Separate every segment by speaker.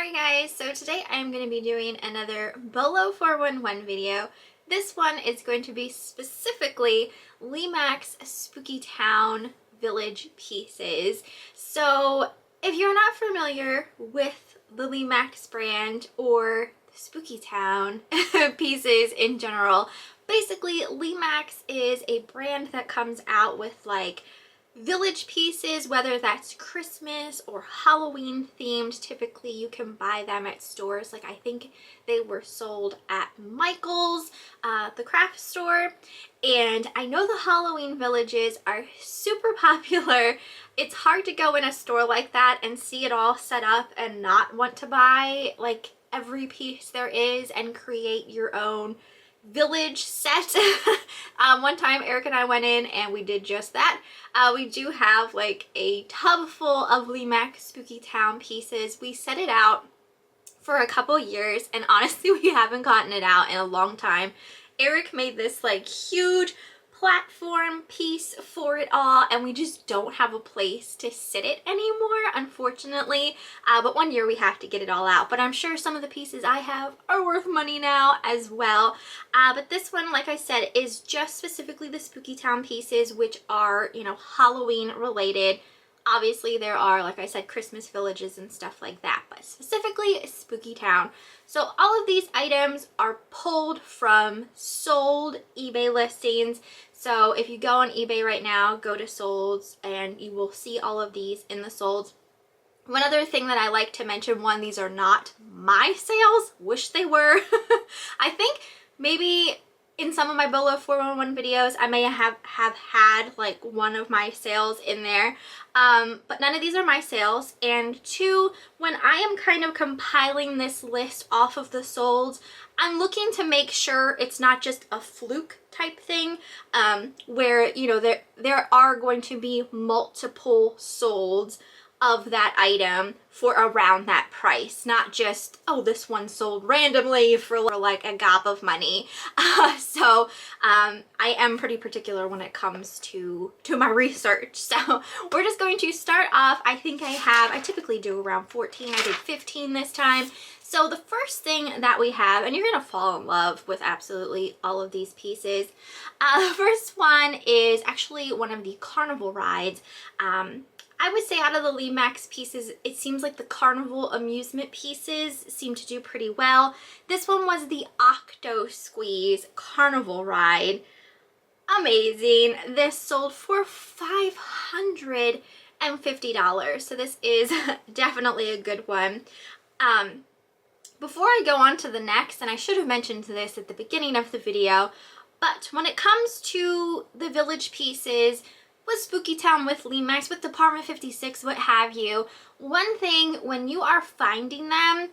Speaker 1: Alright guys, so today I'm going to be doing another Bolo 411 video. This one is going to be specifically Lemax Spookytown Village pieces. So if you're not familiar with the Lemax brand or Spookytown pieces in general, basically Lemax is a brand that comes out with like village pieces, whether that's Christmas or Halloween themed. Typically you can buy them at stores. Like I think they were sold at Michael's, the craft store, and I know the Halloween villages are super popular. It's hard to go in a store like that and see it all set up and not want to buy like every piece there is and create your own village set. One time Eric and I went in and we did just that. We do have like a tub full of Lemax Spookytown pieces. We set it out for a couple years and honestly we haven't gotten it out in a long time. Eric made this like huge platform piece for it all and we just don't have a place to sit it anymore, unfortunately. But one year we have to get it all out, but I'm sure some of the pieces I have are worth money now as well. But this one, like I said, is just specifically the Spookytown pieces, which are, you know, Halloween related. Obviously there are, like I said, Christmas villages and stuff like that, but specifically Spookytown. So all of these items are pulled from sold eBay listings. So if you go on eBay right now, go to solds and you will see all of these in the solds. One other thing that I like to mention, one, these are not my sales. Wish they were. I think maybe in some of my Bolo 411 videos, I may have had like one of my sales in there, but none of these are my sales. And two, when I am kind of compiling this list off of the solds, I'm looking to make sure it's not just a fluke type thing, where, you know, there are going to be multiple solds of that item for around that price, not just, oh, this one sold randomly for like a gob of money. So I am pretty particular when it comes to my research. So we're just going to start off. I typically do around 14. I did 15 this time. So the first thing that we have, and you're gonna fall in love with absolutely all of these pieces. The first one is actually one of the Carnival rides. I would say out of the Lemax pieces, it seems like the Carnival amusement pieces seem to do pretty well. This one was the Octo Squeeze Carnival ride. Amazing. This sold for $550. So this is definitely a good one. Before I go on to the next, and I should have mentioned this at the beginning of the video, but when it comes to the village pieces, with Spookytown, with Lemax, with Department 56, what have you, one thing when you are finding them,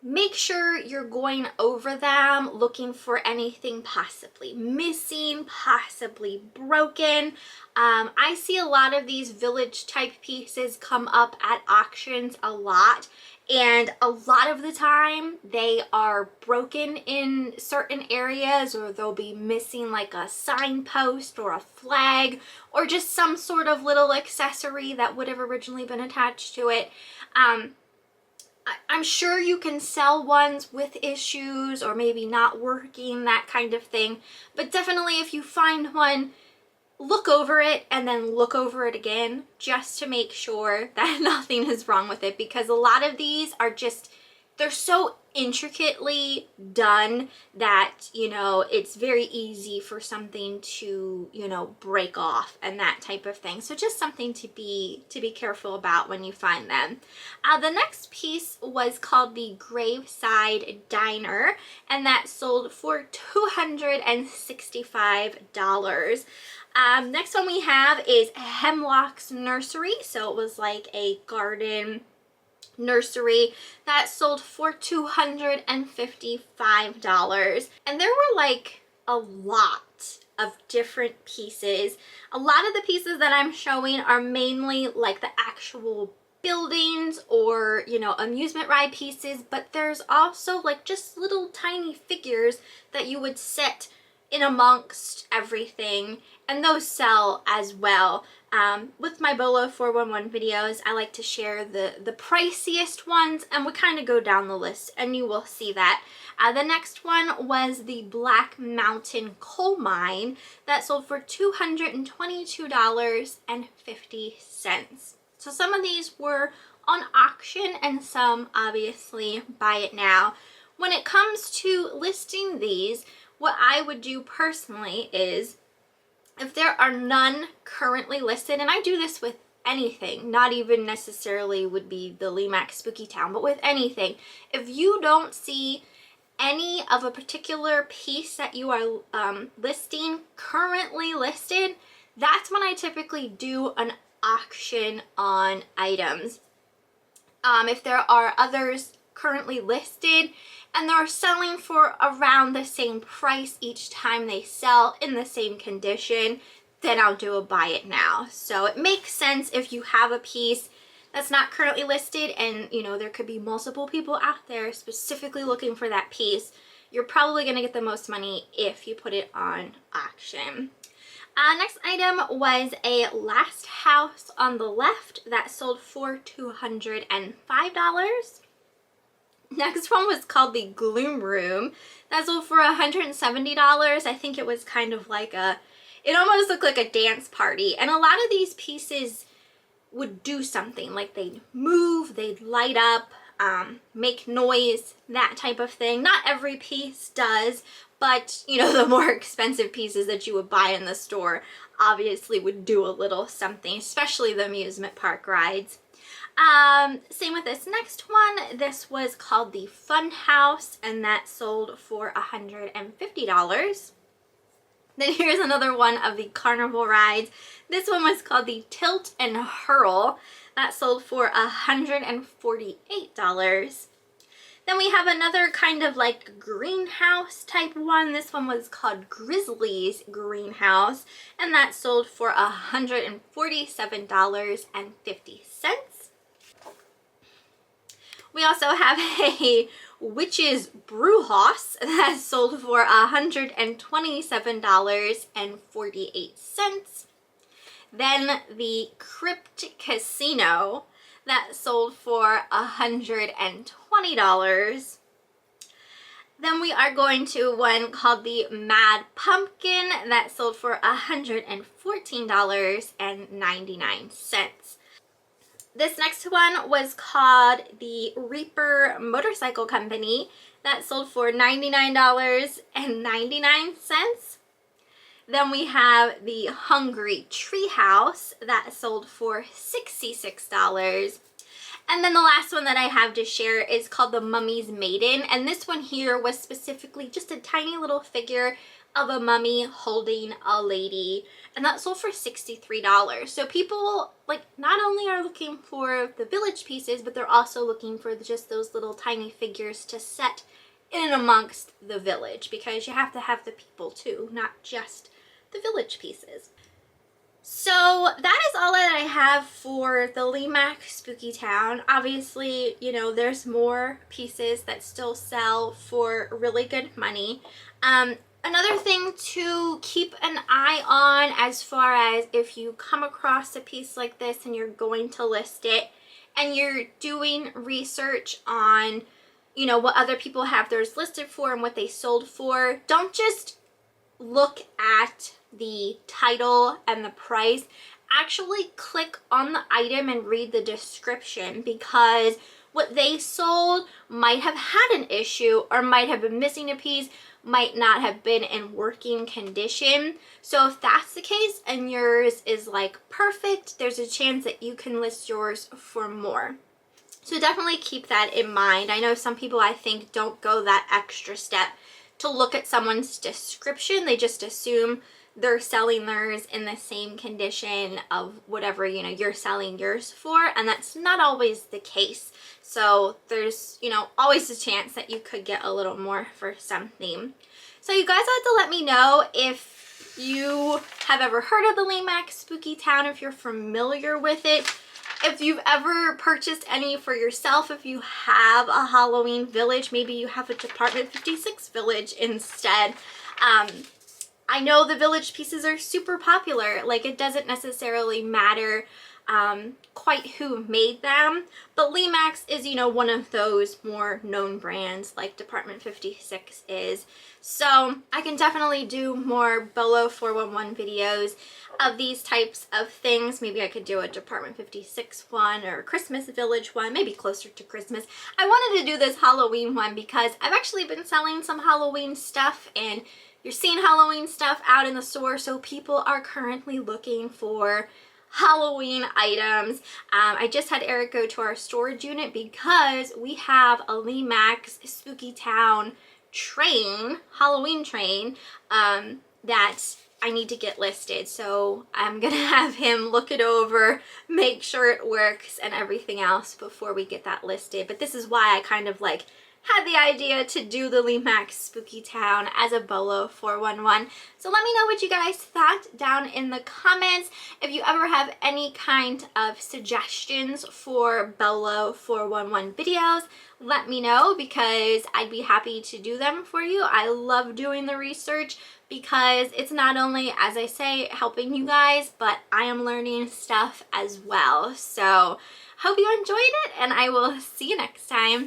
Speaker 1: make sure you're going over them looking for anything possibly missing, possibly broken. I see a lot of these village type pieces come up at auctions a lot, and a lot of the time they are broken in certain areas, or they'll be missing like a signpost or a flag or just some sort of little accessory that would have originally been attached to it. I'm sure you can sell ones with issues or maybe not working, that kind of thing, but definitely if you find one, look over it and then look over it again just to make sure that nothing is wrong with it, because a lot of these are just, they're so intricately done that, you know, it's very easy for something to, you know, break off and that type of thing. So just something to be careful about when you find them. The next piece was called the Graveside Diner, and that sold for $265. Next one we have is Hemlock's Nursery. So it was like a garden nursery that sold for $255. And there were like a lot of different pieces. A lot of the pieces that I'm showing are mainly like the actual buildings or, you know, amusement ride pieces, but there's also like just little tiny figures that you would set in amongst everything, and those sell as well. With my Bolo 411 videos, I like to share the priciest ones, and we kind of go down the list, and you will see that. The next one was the Black Mountain Coal Mine that sold for $222.50. So some of these were on auction and some obviously buy it now. When it comes to listing these, what I would do personally is, if there are none currently listed, and I do this with anything, not even necessarily would be the Lemax Spookytown, but with anything, if you don't see any of a particular piece that you are listing currently listed, that's when I typically do an auction on items. If there are others currently listed and they're selling for around the same price each time they sell in the same condition, then I'll do a buy it now. So it makes sense if you have a piece that's not currently listed and you know there could be multiple people out there specifically looking for that piece, you're probably going to get the most money if you put it on auction. Next item was a Last House on the Left that sold for $205. Next one was called the Gloom Room that sold for $170. I think it was kind of like it almost looked like a dance party, and a lot of these pieces would do something, like they'd move, they'd light up, make noise, that type of thing. Not every piece does, but you know, the more expensive pieces that you would buy in the store obviously would do a little something, especially the amusement park rides. Same with this next one. This was called the Fun House, and that sold for $150. Then here's another one of the Carnival rides. This one was called the Tilt and Hurl. That sold for $148. Then we have another kind of like greenhouse type one. This one was called Grizzly's Greenhouse, and that sold for $147.50. We also have a Witch's Brewhouse that sold for $127.48. Then the Crypt Casino that sold for $120. Then we are going to one called the Mad Pumpkin that sold for $114.99. This next one was called the Reaper Motorcycle Company that sold for $99.99. Then we have the Hungry Treehouse that sold for $66. And then the last one that I have to share is called the Mummy's Maiden. And this one here was specifically just a tiny little figure of a mummy holding a lady, and that sold for $63. So people like not only are looking for the village pieces, but they're also looking for just those little tiny figures to set in amongst the village, because you have to have the people too, not just the village pieces. So that is all that I have for the Lemax Spookytown. Obviously, you know, there's more pieces that still sell for really good money. Another thing to keep an eye on, as far as if you come across a piece like this and you're going to list it and you're doing research on, you know, what other people have theirs listed for and what they sold for, don't just look at the title and the price. Actually click on the item and read the description, because what they sold might have had an issue or might have been missing a piece, might not have been in working condition. So if that's the case and yours is like perfect, there's a chance that you can list yours for more. So definitely keep that in mind. I know some people, I think, don't go that extra step to look at someone's description. They just assume they're selling theirs in the same condition of whatever, you know, you're selling yours for, and that's not always the case. So there's, you know, always a chance that you could get a little more for something. So you guys have to let me know if you have ever heard of the Lemax Spookytown, if you're familiar with it, if you've ever purchased any for yourself, if you have a Halloween village, maybe you have a Department 56 village instead. I know the Village pieces are super popular. Like, it doesn't necessarily matter quite who made them, but Lemax is, you know, one of those more known brands like Department 56 is. So I can definitely do more Bolo 411 videos of these types of things. Maybe I could do a Department 56 one or a Christmas Village one, maybe closer to Christmas. I wanted to do this Halloween one because I've actually been selling some Halloween stuff, and you're seeing Halloween stuff out in the store, so people are currently looking for Halloween items. I just had Eric go to our storage unit because we have a Lemax Spookytown train, Halloween train, that I need to get listed. So I'm gonna have him look it over, make sure it works and everything else before we get that listed. But this is why I kind of like had the idea to do the Lemax Spookytown as a Bolo 411. So let me know what you guys thought down in the comments. If you ever have any kind of suggestions for Bolo 411 videos, let me know because I'd be happy to do them for you. I love doing the research because it's not only, as I say, helping you guys, but I am learning stuff as well. So hope you enjoyed it, and I will see you next time.